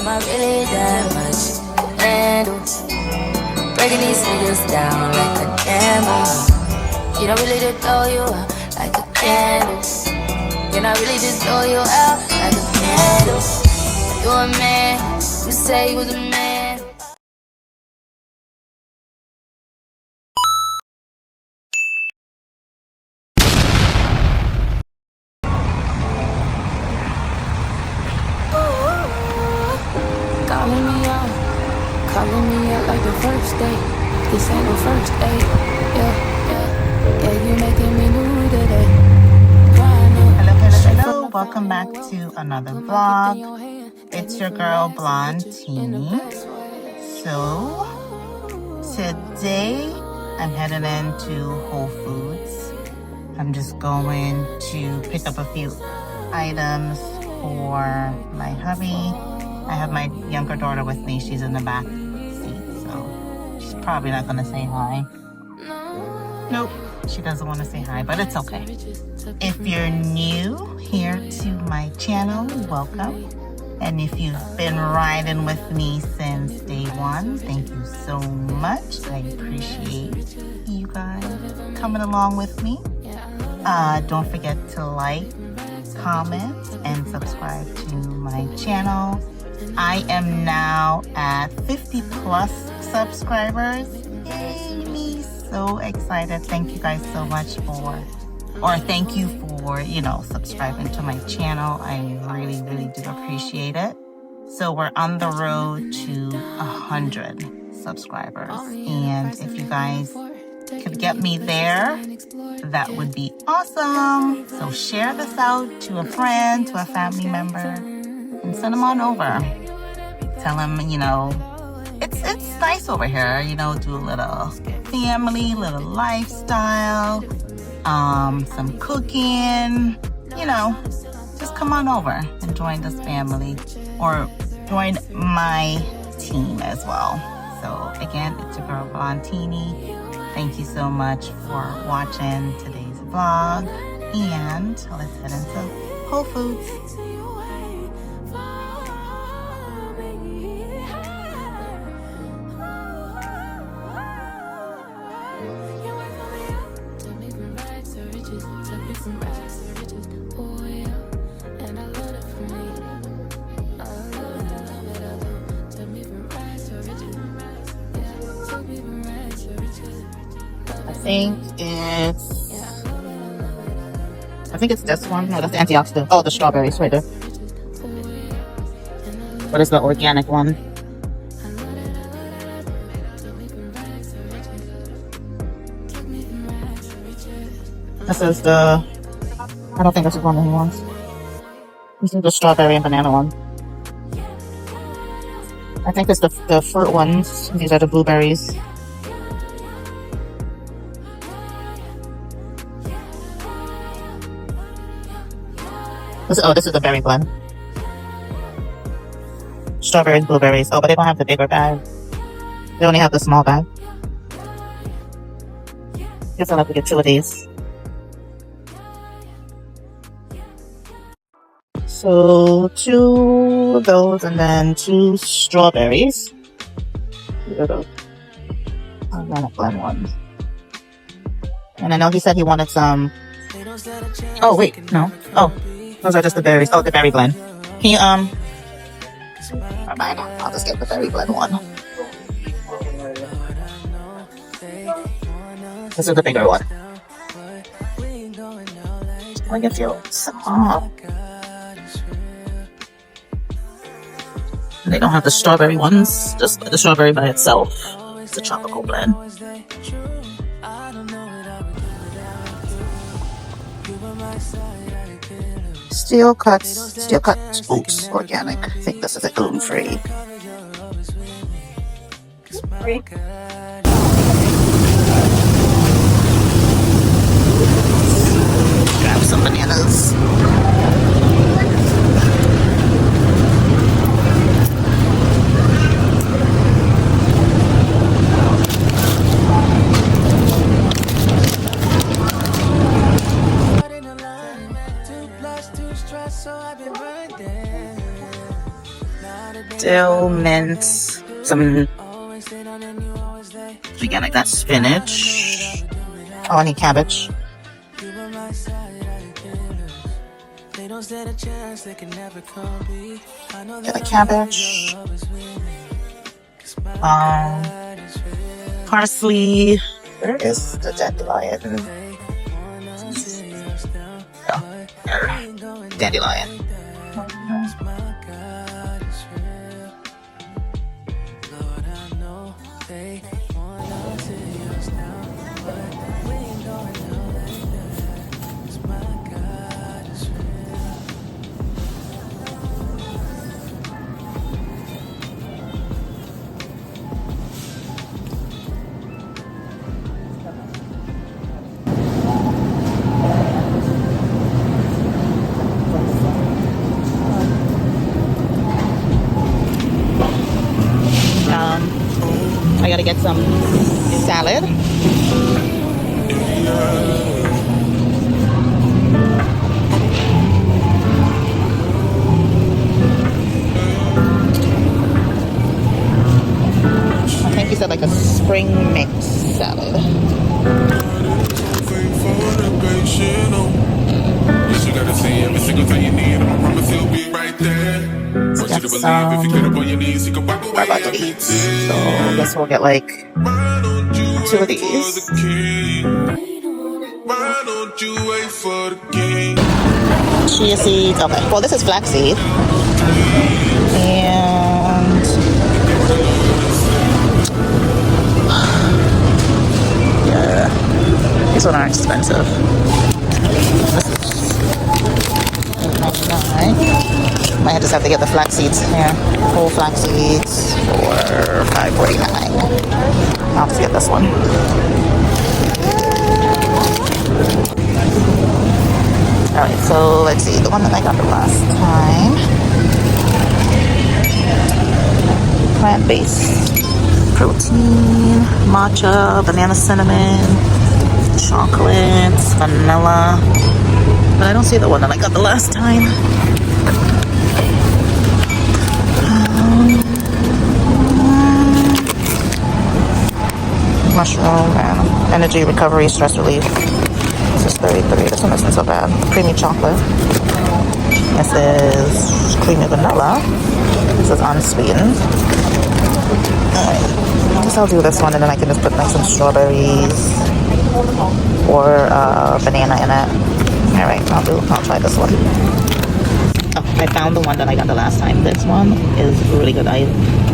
Am I really that much to handle? Breaking these niggas down like a camel. Can I really just throw you out like a candle? Can I really just throw you out like a candle? You a man, you say you was a man. Calling me out like the first day. This ain't the first day. Yeah, you making me new today. Hello, welcome back to another vlog. It's your girl Blonde Teeny. So today I'm heading into Whole Foods. I'm just going to pick up a few items for my hubby. I have my younger daughter with me. She's in the back seat, so she's probably not gonna say hi. Nope, she doesn't want to say hi, but it's okay. If you're new here to my channel, welcome. And if you've been riding with me since day one, thank you so much. I appreciate you guys coming along with me. Don't forget to like, comment, and subscribe to my channel. I am now at 50 plus subscribers. Yay, me, so excited. Thank you guys so much thank you for, subscribing to my channel. I really, really do appreciate it. So we're on the road to 100 subscribers. And if you guys could get me there, that would be awesome. So share this out to a friend, to a family member, and send them on over. Tell them, it's nice over here, do a little family, little lifestyle, some cooking, just come on over and join this family or join my team as well. So again, it's your girl Blonde Teeny. Thank you so much for watching today's vlog, and let's head into Whole Foods. I think it's this one. No, that's the antioxidant. Oh, the strawberries right there. What is the organic one? This is the, I don't think this is one of the ones. This is the strawberry and banana one. I think it's the fruit ones. These are the blueberries. This is the berry blend. Strawberries, blueberries. Oh, but they don't have the bigger bag. They only have the small bag. Guess I'll have to get 2 of these. So 2 of those and then 2 strawberries. I'm gonna blend one. And I know he said he wanted some. Oh wait, no. Oh, those are just the berries. Oh, the berry blend. Can you never mind. I'll just get the berry blend one. This is the bigger one. I can feel some. They don't have the strawberry ones, just the strawberry by itself. It's a tropical blend. Steel cut oats organic. I think this is a gluten-free. Grab some bananas. dill, mint, some, again, like that spinach. Oh, I need cabbage. Get a cabbage. Parsley. Where is the dandelion? Oh, dandelion. I gotta get some salad. I think you said like a spring mix salad. You gotta see every single thing you need. I promise he'll be right there. Want you to believe if you get up on your knees, you can walk away every day. So I guess we'll get like 2 of these. Why don't you wait for the king? Chia seeds. Okay. Well, this is flaxseed. And yeah, these ones are expensive. This is $8.99. Might just have to get the flax seeds here. Whole flax seeds for $5.49. I'll just get this one. Alright, so let's see. The one that I got the last time. Plant-based protein, matcha, banana cinnamon, chocolate, vanilla. But I don't see the one that I got the last time. Mushroom and energy recovery, stress relief. This is 33. This one isn't so bad. Creamy chocolate. This is creamy vanilla. This is unsweetened. Alright. I guess I'll do this one and then I can just put like some strawberries or banana in it. Alright, I'll try this one. Oh, I found the one that I got the last time. This one is really good. I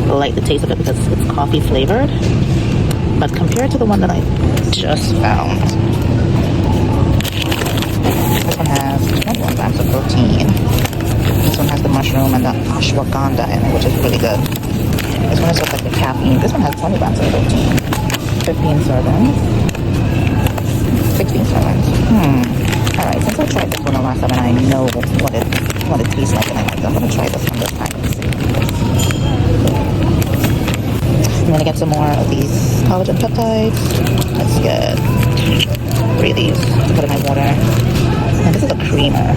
like the taste of it because it's coffee flavored. But compared to the one that I just found, this one has 21 grams of protein. This one has the mushroom and the ashwagandha in it, which is really good. This one is just like the caffeine. This one has 20 grams of protein. 15 servings. 16 servings. Alright, since I tried this one the last time and I know what it tastes like and I like it, I'm going to try this one this time and see. I'm going to get some more of these collagen peptides. Let's get 3 of these to put in my water. And this is a creamer.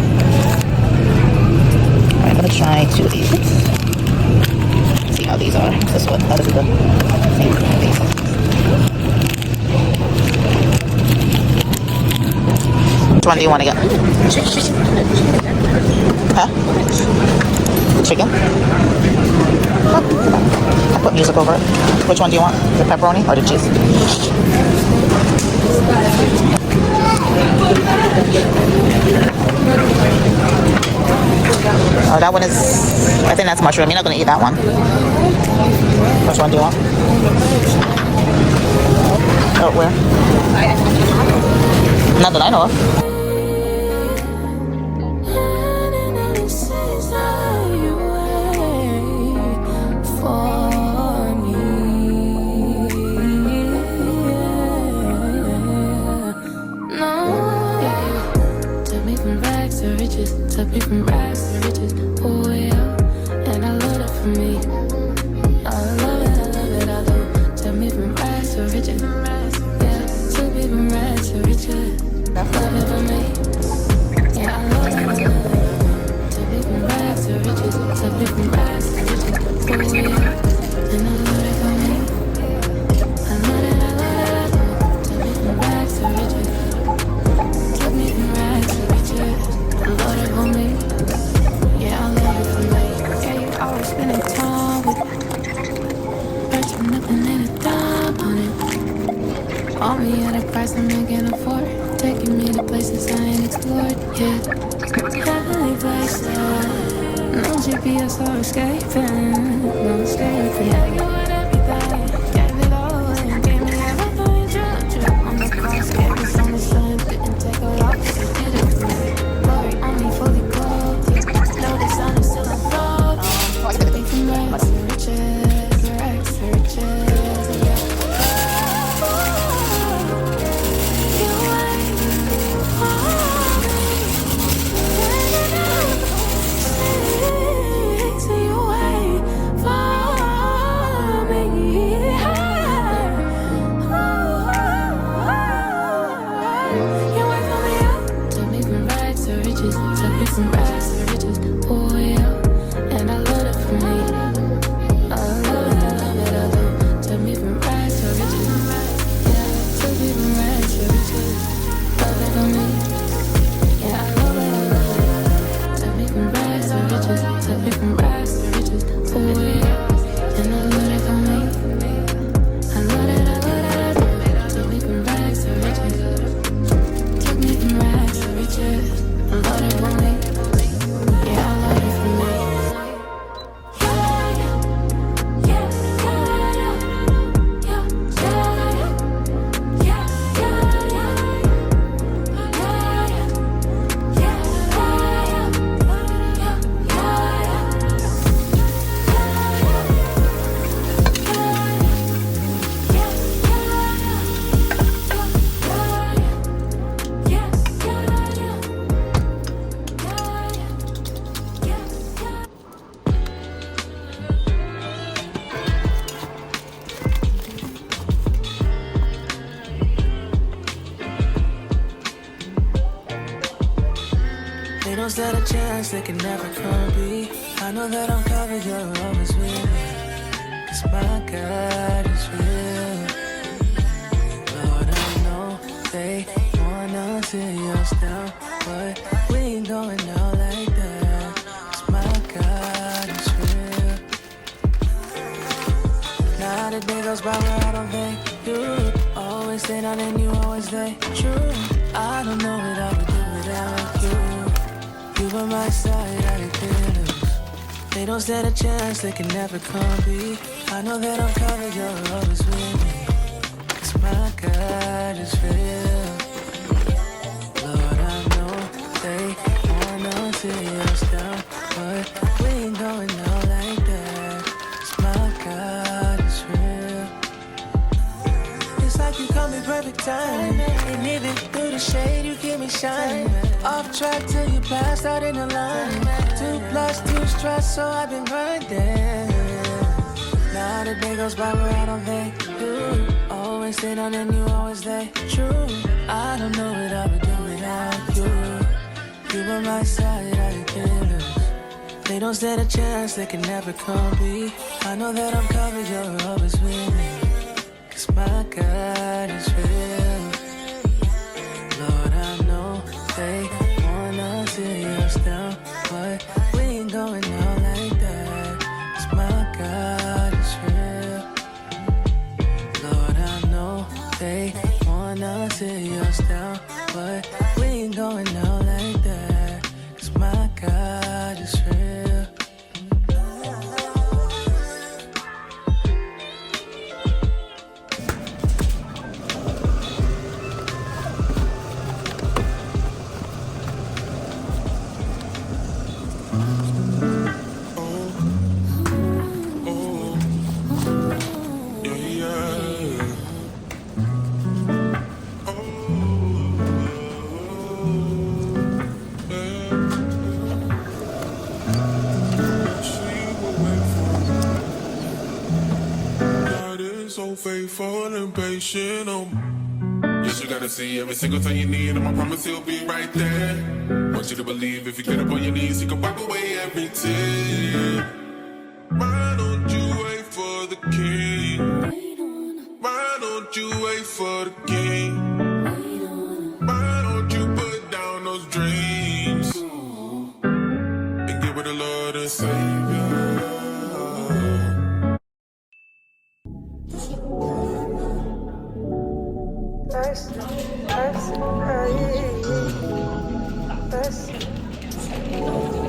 Alright, I'm going to try 2 of these. Let's see how these are. This one, that is the same as these. Which one do you want to get? Huh? Chicken? Oh, I put music over it. Which one do you want? The pepperoni or the cheese? Oh, that one is, I think that's mushroom. You're not going to eat that one. Which one do you want? Oh, where? Not that I know of. Took me from rags to riches, oh yeah, and I love that for me. I love it, I do. Took me from rags to riches, yeah. Took me from rags to riches, love it for me. Yeah, I love it. Took me from rags to riches, took me from rags to riches, oh All me at a price I'm making afford. Taking me to places I ain't explored yet. Heavenly places. No GPS or escaping. No escaping. Yeah, you had everything. Gave it all away. Gave me everything. Drip on the cross. Gave us on the sun. Didn't take a loss. Did it for me. Glory on me fully clothed. Know the sun is still unfolding. Took me from rags to riches. Rags to riches. From rags to riches, oh yeah, and I love it for me. I love it, I love it, I love it. Took me from rags to riches, yeah. Took me from rags to riches, love it on me. Yeah, I love it, I love it, I love it. Took me from rags to riches, took me from rags to riches, oh yeah, and I love it on me. I love it, I love it, I love it. Took me from rags to riches, took me from rags to riches, I love it on me. They don't stand a chance, they can never come be. I know that I'm covered, you're always with me. 'Cause my God is real. Lord, I know they wanna see us down, but we ain't going out like that. 'Cause my God is real. Now the day goes by where I don't think you always stay down and you always stay true. I don't know what I would do without you. You by my side, I can't lose. They don't stand a chance, they can never come be. I know that I'm covered, you're always with me. 'Cause my God is real. Lord, I know they wanna see us down, but we ain't going out like that. 'Cause my God is real. It's like you come in perfect time, and even through the shade you keep me shining. Off track till you passed out in the line. 2+2 stress, so I've been grinding. Now the day goes by where I don't think you always stay down and you always stay true. I don't know what I would do without you. You by my side, I can't lose. They don't stand a chance, they can never come be. I know that I'm covered, you're always with me. 'Cause my God is real. Lord, I know they wanna see us down, but we ain't going out like that. 'Cause my God is real. Lord, I know they wanna see us down, but we ain't going out like that. 'Cause my God is real. So faithful and patient. Yes, you gotta see every single time you need him. I promise he'll be right there. Want you to believe if you get up on your knees, he can wipe away every tear. Why don't you wait for the king? Why don't you wait for the king? Why don't you put down those dreams and give it a Lord and Savior?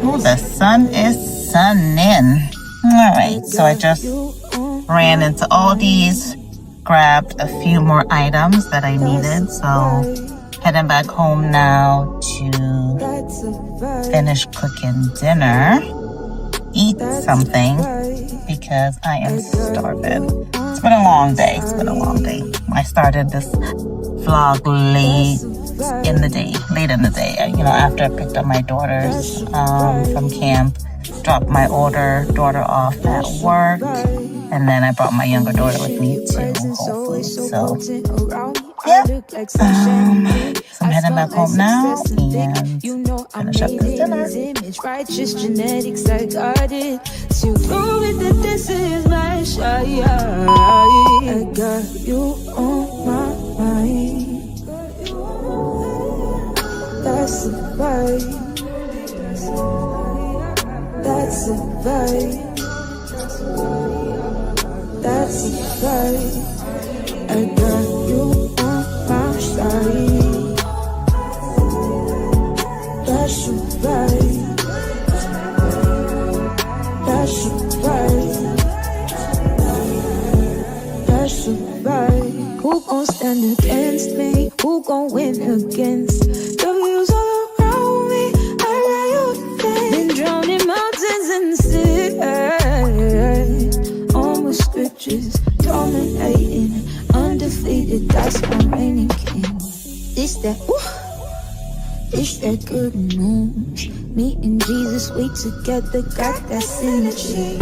Oh, the sun is sunning. All right, so I just ran into Aldi's, grabbed a few more items that I needed. So heading back home now to finish cooking dinner, eat something because I am starving. It's been a long day. I started this vlog late in the day, after I picked up my daughters from camp, dropped my daughter off at work, and then I brought my younger daughter with me to Whole Foods. So, yeah. So I'm heading back home now and finish up this dinner. Righteous genetics, I got it. To prove it that this is my shot. I got you on my mind. That's a vibe. That's a vibe. That's a vibe. I got you on my side. That's a vibe. That's a vibe. That's a vibe. Who gon' stand against me? Who gon' win against? The views all around me. I lay been drowned in mountains and sea. On with scriptures, dominating, undefeated. That's my reigning king. This that good news. Me and Jesus, we together got that synergy.